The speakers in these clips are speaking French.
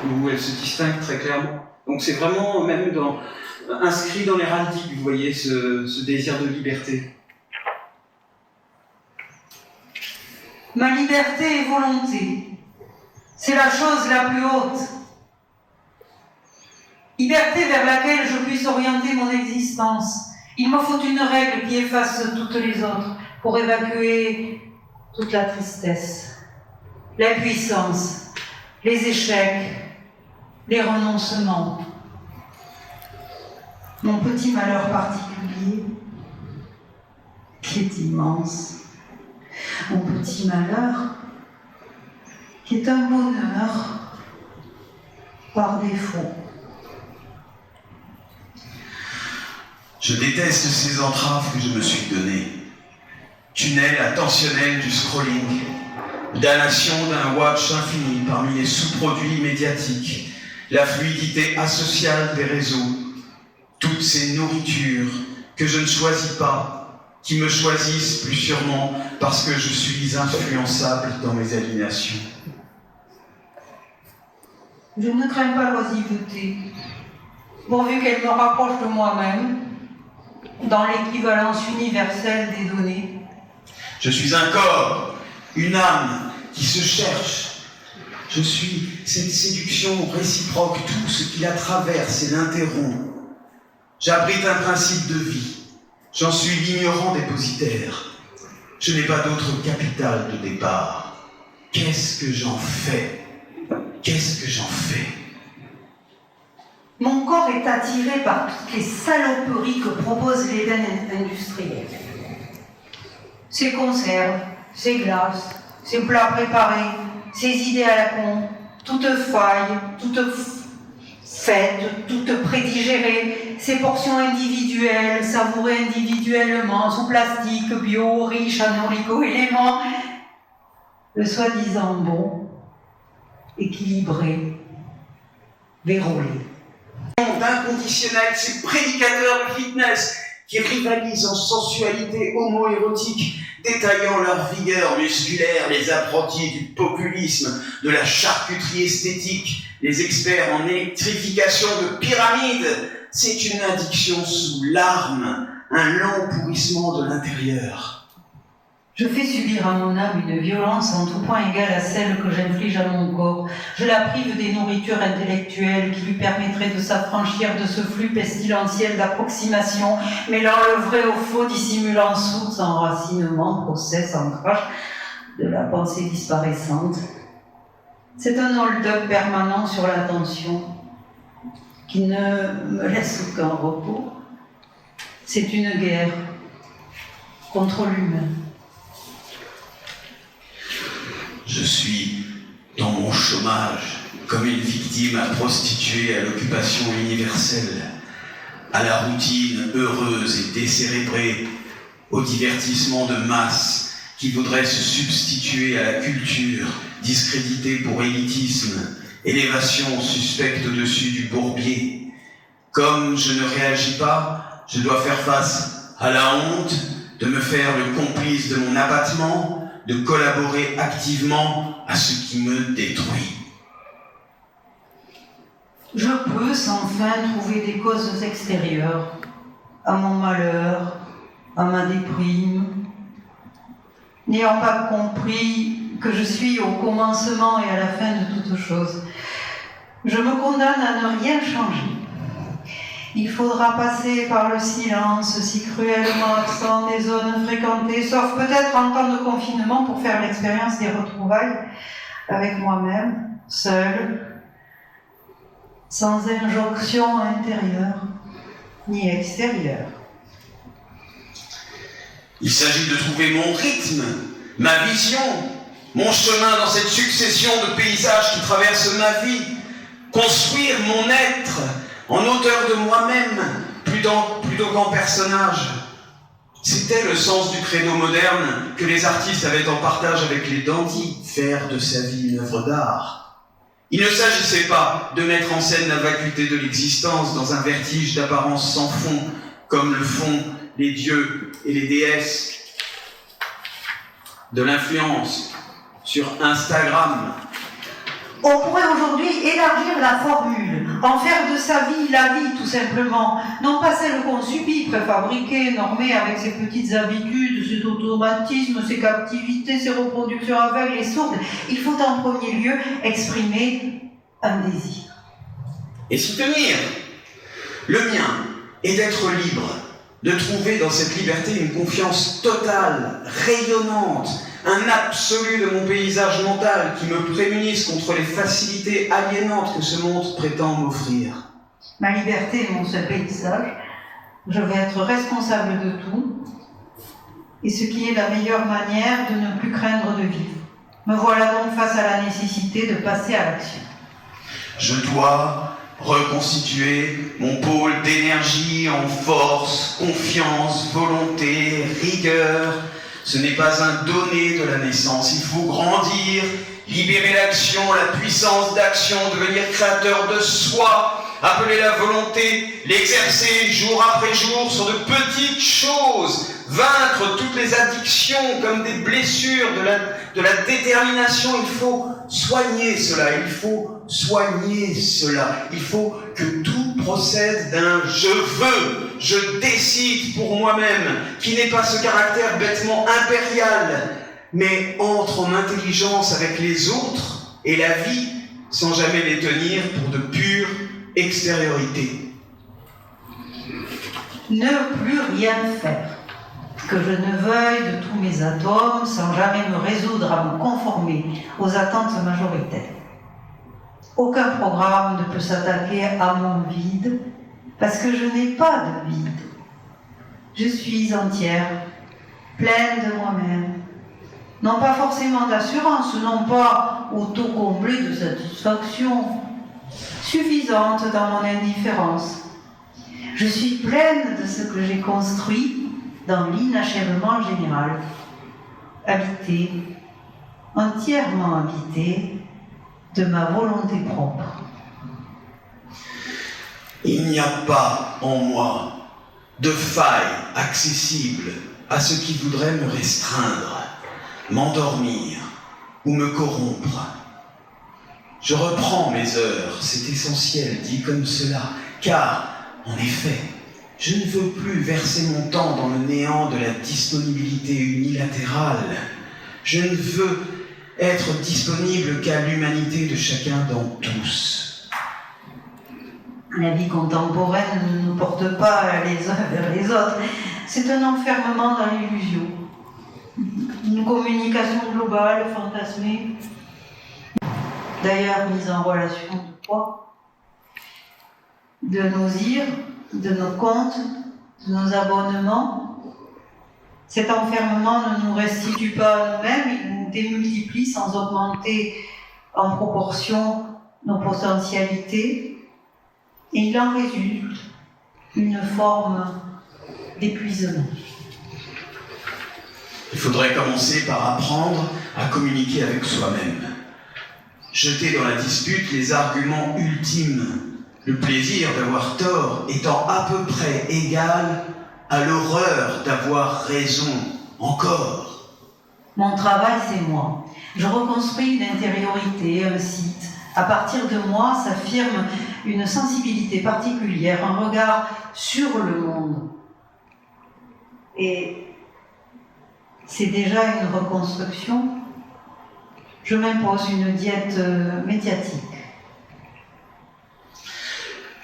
où elle se distingue très clairement. Donc c'est vraiment même inscrit dans l'héraldique, vous voyez, ce désir de liberté. Ma liberté et volonté, c'est la chose la plus haute. Liberté vers laquelle je puisse orienter mon existence. Il me faut une règle qui efface toutes les autres pour évacuer toute la tristesse, l'impuissance, les échecs, les renoncements. Mon petit malheur particulier, qui est immense. Mon petit malheur, qui est un bonheur par défaut. Je déteste ces entraves que je me suis données. Tunnel attentionnel du scrolling, damnation d'un watch infini parmi les sous-produits médiatiques, la fluidité asociale des réseaux, toutes ces nourritures que je ne choisis pas, qui me choisissent plus sûrement parce que je suis influençable dans mes alienations. Je ne crains pas l'oisiveté, pourvu qu'elle me rapproche de moi-même, dans l'équivalence universelle des données. Je suis un corps, une âme qui se cherche. Je suis cette séduction réciproque, tout ce qui la traverse et l'interrompt. J'abrite un principe de vie. J'en suis l'ignorant dépositaire. Je n'ai pas d'autre capital de départ. Qu'est-ce que j'en fais? Qu'est-ce que j'en fais? Mon corps est attiré par toutes les saloperies que propose l'Éden industriel. Ses conserves, ses glaces, ses plats préparés, ses idées à la con, toutes failles, toutes faites, toutes prédigérées, ses portions individuelles, savourées individuellement, sous plastique, bio, riche en oligo-éléments, le soi-disant bon, équilibré, vérolé. D'inconditionnel, ces prédicateurs de fitness qui rivalisent en sensualité homo-érotique, détaillant leur vigueur musculaire, les apprentis du populisme, de la charcuterie esthétique, les experts en électrification de pyramides. C'est une addiction sous larmes, un lent pourrissement de l'intérieur. Je fais subir à mon âme une violence en tout point égale à celle que j'inflige à mon corps. Je la prive des nourritures intellectuelles qui lui permettraient de s'affranchir de ce flux pestilentiel d'approximation, mêlant le vrai au faux, dissimulant source, enracinement, process, ancrage de la pensée disparaissante. C'est un hold-up permanent sur l'attention qui ne me laisse aucun repos. C'est une guerre contre l'humain. Je suis dans mon chômage, comme une victime à prostituer à l'occupation universelle, à la routine heureuse et décérébrée, au divertissement de masse qui voudrait se substituer à la culture, discréditée pour élitisme, élévation suspecte au-dessus du bourbier. Comme je ne réagis pas, je dois faire face à la honte de me faire le complice de mon abattement, de collaborer activement à ce qui me détruit. Je peux sans fin trouver des causes extérieures à mon malheur, à ma déprime, n'ayant pas compris que je suis au commencement et à la fin de toute chose. Je me condamne à ne rien changer. Il faudra passer par le silence si cruellement absent des zones fréquentées, sauf peut-être en temps de confinement pour faire l'expérience des retrouvailles avec moi-même, seul, sans injonction intérieure ni extérieure. Il s'agit de trouver mon rythme, ma vision, mon chemin dans cette succession de paysages qui traversent ma vie, construire mon être en auteur de moi-même, plutôt qu'en personnage. C'était le sens du credo moderne que les artistes avaient en partage avec les dandys, faire de sa vie une œuvre d'art. Il ne s'agissait pas de mettre en scène la vacuité de l'existence dans un vertige d'apparence sans fond, comme le font les dieux et les déesses de l'influence sur Instagram, On pourrait aujourd'hui élargir la formule, en faire de sa vie la vie tout simplement, non pas celle qu'on subit, préfabriquée, normée avec ses petites habitudes, ses automatismes, ses captivités, ses reproductions aveugles et sourdes. Il faut en premier lieu exprimer un désir. Et s'y tenir. Le mien est d'être libre, de trouver dans cette liberté une confiance totale, rayonnante, un absolu de mon paysage mental qui me prémunisse contre les facilités aliénantes que ce monde prétend m'offrir. Ma liberté est mon seul paysage. Je vais être responsable de tout, et ce qui est la meilleure manière de ne plus craindre de vivre. Me voilà donc face à la nécessité de passer à l'action. Je dois reconstituer mon pôle d'énergie en force, confiance, volonté, rigueur. Ce n'est pas un donné de la naissance, il faut grandir, libérer l'action, la puissance d'action, devenir créateur de soi, appeler la volonté, l'exercer jour après jour sur de petites choses, vaincre toutes les addictions comme des blessures, de la détermination. Il faut soigner cela, il faut soigner cela. Il faut que tout procède d'un « je veux », je décide pour moi-même, qui n'est pas ce caractère bêtement impérial, mais entre en intelligence avec les autres et la vie, sans jamais les tenir pour de pure extériorité. Ne plus rien faire. Que je ne veuille de tous mes atomes sans jamais me résoudre à me conformer aux attentes majoritaires. Aucun programme ne peut s'attaquer à mon vide parce que je n'ai pas de vide. Je suis entière, pleine de moi-même. Non pas forcément d'assurance, non pas auto-comblée de satisfaction, suffisante dans mon indifférence. Je suis pleine de ce que j'ai construit dans l'inachèvement général, habité, entièrement habité, de ma volonté propre. Il n'y a pas en moi de faille accessible à ce qui voudrait me restreindre, m'endormir ou me corrompre. Je reprends mes heures, c'est essentiel, dit comme cela, car, en effet, je ne veux plus verser mon temps dans le néant de la disponibilité unilatérale. Je ne veux être disponible qu'à l'humanité de chacun d'entre tous. La vie contemporaine ne nous porte pas les uns vers les autres. C'est un enfermement dans l'illusion. Une communication globale, fantasmée, d'ailleurs mise en relation de poids, de nos ires, de nos comptes, de nos abonnements. Cet enfermement ne nous restitue pas à nous-mêmes, il nous démultiplie sans augmenter en proportion nos potentialités, et il en résulte une forme d'épuisement. Il faudrait commencer par apprendre à communiquer avec soi-même. Jeter dans la dispute les arguments ultimes, le plaisir d'avoir tort étant à peu près égal à l'horreur d'avoir raison encore. Mon travail, c'est moi. Je reconstruis une intériorité, un site. À partir de moi s'affirme une sensibilité particulière, un regard sur le monde. Et c'est déjà une reconstruction. Je m'impose une diète médiatique.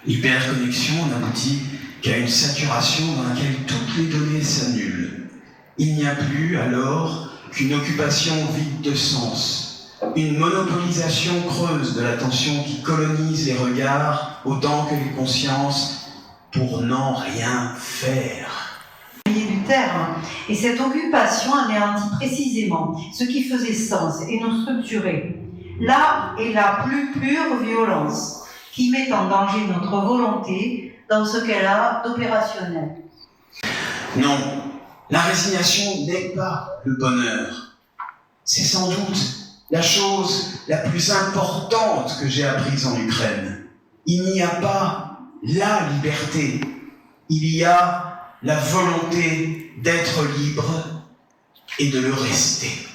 L'hyperconnexion n'aboutit qu'à une saturation dans laquelle toutes les données s'annulent. Il n'y a plus alors qu'une occupation vide de sens, une monopolisation creuse de l'attention qui colonise les regards autant que les consciences pour n'en rien faire. Du terme. Et cette occupation anéantit précisément ce qui faisait sens et nous structurait. Là est la plus pure violence qui met en danger notre volonté dans ce qu'elle a d'opérationnel. Non, la résignation n'est pas le bonheur. C'est sans doute la chose la plus importante que j'ai apprise en Ukraine. Il n'y a pas la liberté, il y a la volonté d'être libre et de le rester.